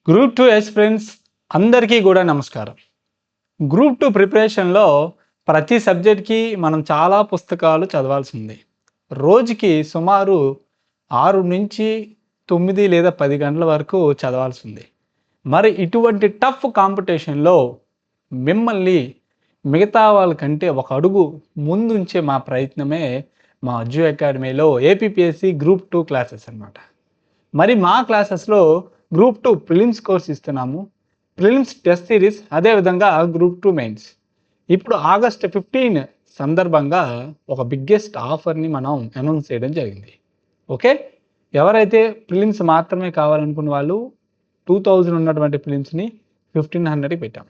Group 2 friends అందరికీ కూడా నమస్కారం. గ్రూప్ 2 ప్రిపరేషన్‌లో ప్రతి సబ్జెక్ట్‌కి మనం చాలా పుస్తకాలు చదవాల్సింది. రోజుకి సుమారు 6-9 లేదా 10 గంటల వరకు చదవాల్సింది. మరి ఇటువంటి టఫ్ కాంపిటీషన్‌లో మిమ్మల్ని మిగతా వాళ్ళకంటే ఒక అడుగు ముందుంచే మా ప్రయత్నమే మా అజ్జు అకాడమీలో ఏపీపీఎస్సీ గ్రూప్ 2 క్లాసెస్ అన్నమాట. మరి మా క్లాసెస్‌లో గ్రూప్ 2 ప్రిలిమ్స్ కోర్స్ ఇస్తున్నాము. ప్రిలిమ్స్ టెస్ట్ సిరీస్ అదేవిధంగా గ్రూప్ 2 మెయిన్స్. ఇప్పుడు ఆగస్ట్ 15 సందర్భంగా ఒక బిగ్గెస్ట్ ఆఫర్‌ని మనం అనౌన్స్ చేయడం జరిగింది. ఓకే. ఎవరైతే ప్రిలిమ్స్ మాత్రమే కావాలనుకున్న వాళ్ళు 2000 ఉన్నటువంటి ప్రిలిమ్స్‌ని 1500కి పెట్టాం.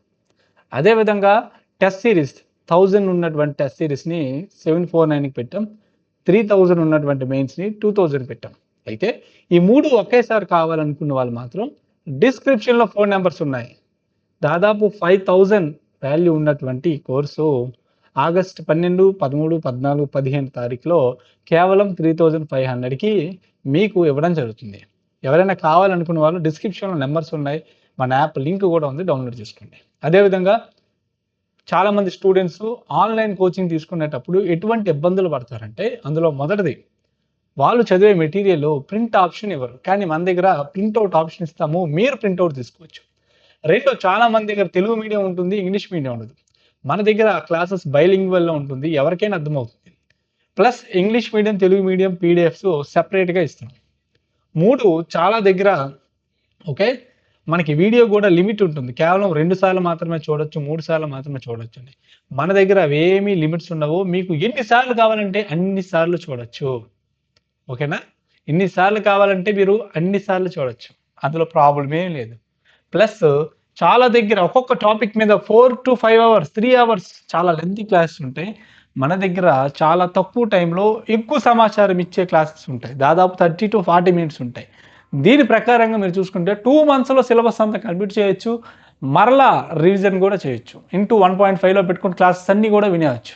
అదేవిధంగా టెస్ట్ సిరీస్ 1000 ఉన్నటువంటి టెస్ట్ సిరీస్‌ని 749కి పెట్టాం. 3000 ఉన్నటువంటి మెయిన్స్‌ని 2000 పెట్టాం. అయితే ఈ 3 ఒకేసారి కావాలనుకున్న వాళ్ళు మాత్రం డిస్క్రిప్షన్‌లో ఫోన్ నంబర్స్ ఉన్నాయి. దాదాపు 5000 వాల్యూ ఉన్నటువంటి కోర్సు ఆగస్ట్ 12, 13, 14, 15 తారీఖులో కేవలం 3500కి మీకు ఇవ్వడం జరుగుతుంది. ఎవరైనా కావాలనుకున్న వాళ్ళు డిస్క్రిప్షన్‌లో నంబర్స్ ఉన్నాయి. మన యాప్ లింక్ కూడా ఉంది, డౌన్లోడ్ చేసుకోండి. అదేవిధంగా చాలామంది స్టూడెంట్స్ ఆన్లైన్ కోచింగ్ తీసుకునేటప్పుడు ఎటువంటి ఇబ్బందులు పడతారంటే అందులో మొదటిది వాళ్ళు చదివే మెటీరియల్ ప్రింట్ ఆప్షన్ ఇవ్వరు. కానీ మన దగ్గర ప్రింట్అవుట్ ఆప్షన్ ఇస్తాము. మీరు ప్రింట్అవుట్ తీసుకోవచ్చు. రెండో చాలా మంది దగ్గర తెలుగు మీడియం ఉంటుంది, ఇంగ్లీష్ మీడియం ఉండదు. మన దగ్గర క్లాసెస్ బైలింగ్వల్‌లో ఉంటుంది. ఎవరికైనా అర్థమవుతుంది. Plus English medium, Telugu medium PDFs సెపరేట్‌గా ఇస్తాం. 3 చాలా దగ్గర ఓకే. మనకి వీడియో కూడా లిమిట్ ఉంటుంది. కేవలం 2 సార్లు మాత్రమే చూడొచ్చు, 3 సార్లు మాత్రమే చూడొచ్చండి. మన దగ్గర అవేమీ లిమిట్స్ ఉండవు. మీకు ఎన్ని సార్లు కావాలంటే అన్ని సార్లు చూడొచ్చు. ఓకేనా? ఎన్ని సార్లు కావాలంటే మీరు అన్ని సార్లు చూడొచ్చు. అందులో ప్రాబ్లమ్ ఏం లేదు. ప్లస్ చాలా దగ్గర ఒక్కొక్క టాపిక్ మీద 4-5 అవర్స్, 3 అవర్స్ చాలా లెంతీ క్లాసెస్ ఉంటాయి. మన దగ్గర చాలా తక్కువ టైంలో ఎక్కువ సమాచారం ఇచ్చే క్లాసెస్ ఉంటాయి. దాదాపు 30-40 మినిట్స్ ఉంటాయి. దీని ప్రకారంగా మీరు చూసుకుంటే 2 మంత్స్‌లో సిలబస్ అంతా కంప్లీట్ చేయొచ్చు. మరలా రివిజన్ కూడా చేయొచ్చు. ఇంటూ 1.5లో పెట్టుకుని క్లాసెస్ అన్నీ కూడా వినేయొచ్చు.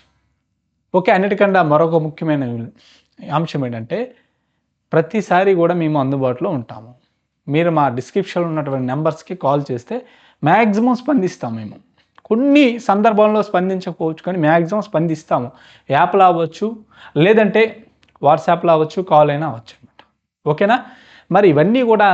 ఓకే. అన్నిటికన్నా మరొక ముఖ్యమైన అంశం ఏంటంటే ప్రతిసారి కూడా మేము అందుబాటులో ఉంటాము. మీరు మా డిస్క్రిప్షన్‌లో ఉన్నటువంటి నంబర్స్‌కి కాల్ చేస్తే మ్యాక్సిమం స్పందిస్తాం మేము. కొన్ని సందర్భాల్లో స్పందించకపోవచ్చు కానీ మ్యాక్సిమం స్పందిస్తాము. యాప్‌లో అవ్వచ్చు, లేదంటే వాట్సాప్‌లో అవ్వచ్చు, కాల్ అయినా అవ్వచ్చు అనమాట. ఓకేనా? మరి ఇవన్నీ కూడా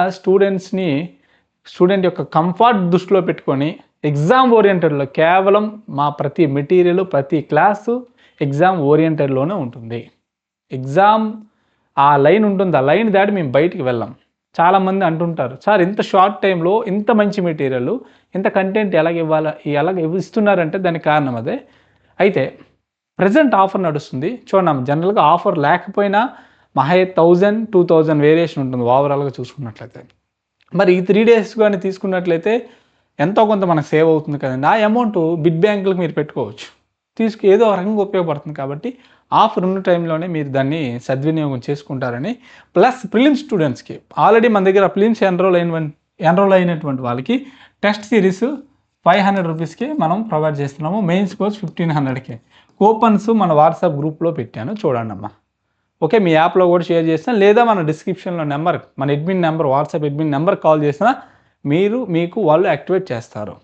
స్టూడెంట్ యొక్క కంఫర్ట్ దృష్టిలో పెట్టుకొని ఎగ్జామ్ ఓరియెంటెడ్‌లో కేవలం మా ప్రతి మెటీరియల్, ప్రతి క్లాసు ఎగ్జామ్ ఓరియెంటెడ్‌లోనే ఉంటుంది. ఎగ్జామ్ ఆ లైన్ ఉంటుంది. ఆ లైన్ దాటి మేము బయటికి వెళ్ళం. చాలామంది అంటుంటారు, సార్ ఇంత షార్ట్ టైంలో ఇంత మంచి మెటీరియల్, ఇంత కంటెంట్ ఎలాగ ఇస్తున్నారంటే దానికి కారణం అదే. అయితే ప్రెజెంట్ ఆఫర్ నడుస్తుంది. చూడండి జనరల్‌గా ఆఫర్ లేకపోయినా మహా 1000, 2000 వేరియేషన్ ఉంటుంది ఓవరాల్‌గా చూసుకున్నట్లయితే. మరి ఈ 3 డేస్ గాని తీసుకున్నట్లయితే ఎంతో కొంత మనకు సేవ్ అవుతుంది కదండీ. ఆ అమౌంట్ బిడ్ బ్యాంకులకు మీరు పెట్టుకోవచ్చు. ఏదో ఒక రకంగా ఉపయోగపడుతుంది కాబట్టి ఆఫర్ ఉన్న టైంలోనే మీరు దాన్ని సద్వినియోగం చేసుకుంటారని. ప్లస్ ప్రిలిమ్స్ స్టూడెంట్స్‌కి ఆల్రెడీ మన దగ్గర ప్రిలిమ్స్ ఎన్రోల్ అయినటువంటి వాళ్ళకి టెస్ట్ సిరీస్ 500 రూపీస్‌కి మనం ప్రొవైడ్ చేస్తున్నాము. మెయిన్స్ కోర్స్ 1500కే. కూపన్స్ మన వాట్సాప్ గ్రూప్‌లో పెట్టాను చూడండమ్మా. ఓకే. మీ యాప్‌లో కూడా షేర్ చేస్తాను. లేదా మన డిస్క్రిప్షన్‌లో మన అడ్మిన్ నెంబర్, వాట్సాప్ అడ్మిన్ నెంబర్‌కి కాల్ చేసినా మీకు వాళ్ళు యాక్టివేట్ చేస్తారు.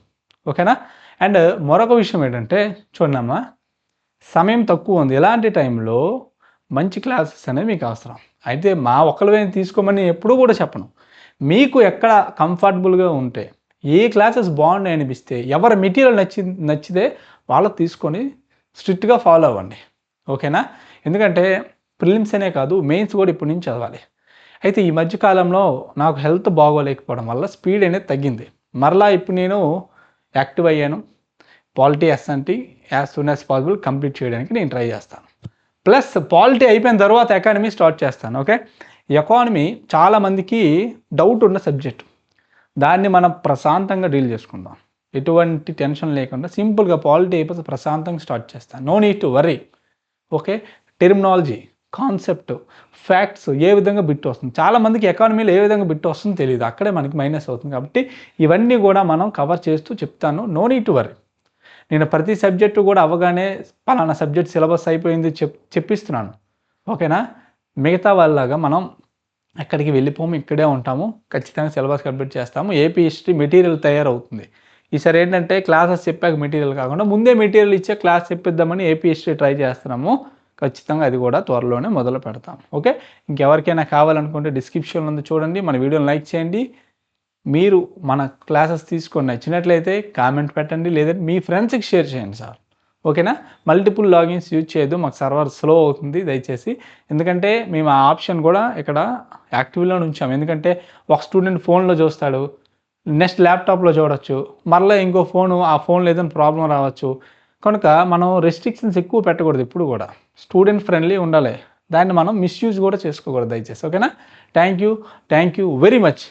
ఓకేనా? అండ్ మరొక విషయం ఏంటంటే చూడండమ్మా, సమయం తక్కువ ఉంది. ఇలాంటి టైంలో మంచి క్లాసెస్ అనేవి మీకు అవసరం. అయితే మా ఒక్కళ్ళవే తీసుకోమని ఎప్పుడూ కూడా చెప్పను. మీకు ఎక్కడ కంఫర్టబుల్‌గా ఉంటే, ఏ క్లాసెస్ బాగున్నాయి అనిపిస్తే, ఎవరి మెటీరియల్ నచ్చితే వాళ్ళది తీసుకొని స్ట్రిక్ట్‌గా ఫాలో అవ్వండి. ఓకేనా? ఎందుకంటే ప్రిలిమ్స్ అనే కాదు, మెయిన్స్ కూడా ఇప్పటి నుంచి చదవాలి. అయితే ఈ మధ్య కాలంలో నాకు హెల్త్ బాగోలేకపోవడం వల్ల స్పీడ్ అనేది తగ్గింది. మరలా ఇప్పుడు నేను యాక్టివ్ అయ్యాను. Polity SNT as soon as possible complete చేయడానికి నేను ట్రై చేస్తాను. ప్లస్ పాలిటీ అయిపోయిన తర్వాత ఎకానమీ స్టార్ట్ చేస్తాను. ఓకే. ఎకానమీ చాలామందికి డౌట్ ఉన్న సబ్జెక్ట్. దాన్ని మనం ప్రశాంతంగా డీల్ చేసుకుందాం. ఎటువంటి టెన్షన్ లేకుండా సింపుల్గా పాలిటీ అయిపోతే ప్రశాంతంగా స్టార్ట్ చేస్తాను. No need to worry. Okay. Terminology, concept, facts ఏ విధంగా బిట్ వస్తుంది. చాలామందికి ఎకానమీలో ఏ విధంగా బిట్ వస్తుందో తెలియదు. అక్కడే మనకి మైనస్ అవుతుంది. కాబట్టి ఇవన్నీ కూడా మనం కవర్ చేస్తూ చెప్తాను. No need to worry. నేను ప్రతి సబ్జెక్టు కూడా అవ్వగానే పలానా సబ్జెక్ట్ సిలబస్ అయిపోయింది చెప్పిస్తున్నాను. ఓకేనా? మిగతా వాళ్ళలాగా మనం ఎక్కడికి వెళ్ళిపోము, ఇక్కడే ఉంటాము. ఖచ్చితంగా సిలబస్ కంప్లీట్ చేస్తాము. ఏపీ హిస్టరీ మెటీరియల్ తయారవుతుంది. ఈసారి ఏంటంటే క్లాసెస్ చెప్పాక మెటీరియల్ కాకుండా ముందే మెటీరియల్ ఇచ్చే క్లాస్ చెప్పిద్దామని ఏపీ హిస్టరీ ట్రై చేస్తున్నాము. ఖచ్చితంగా అది కూడా త్వరలోనే మొదలు పెడతాం. ఓకే, ఇంకెవరికైనా కావాలనుకుంటే డిస్క్రిప్షన్లో ఉంది చూడండి. మన వీడియోని లైక్ చేయండి. మీరు మన క్లాసెస్ తీసుకొని నచ్చినట్లయితే కామెంట్ పెట్టండి, లేదంటే మీ ఫ్రెండ్స్కి షేర్ చేయండి సార్. ఓకేనా? మల్టిపుల్ లాగిన్స్ యూజ్ చేయొద్దు, మాకు సర్వర్ స్లో అవుతుంది దయచేసి. ఎందుకంటే మేము ఆ ఆప్షన్ కూడా ఇక్కడ యాక్టివ్లో ఉంచాము. ఎందుకంటే ఒక స్టూడెంట్ ఫోన్లో చూస్తాడు, నెక్స్ట్ ల్యాప్టాప్లో చూడొచ్చు, మరలా ఇంకో ఫోను, ఆ ఫోన్లో ఏదైనా ప్రాబ్లం రావచ్చు. కనుక మనం రెస్ట్రిక్షన్స్ ఎక్కువ పెట్టకూడదు, ఎప్పుడు కూడా స్టూడెంట్ ఫ్రెండ్లీ ఉండాలి. దాన్ని మనం మిస్యూజ్ కూడా చేసుకోకూడదు దయచేసి. ఓకేనా? Thank you very much.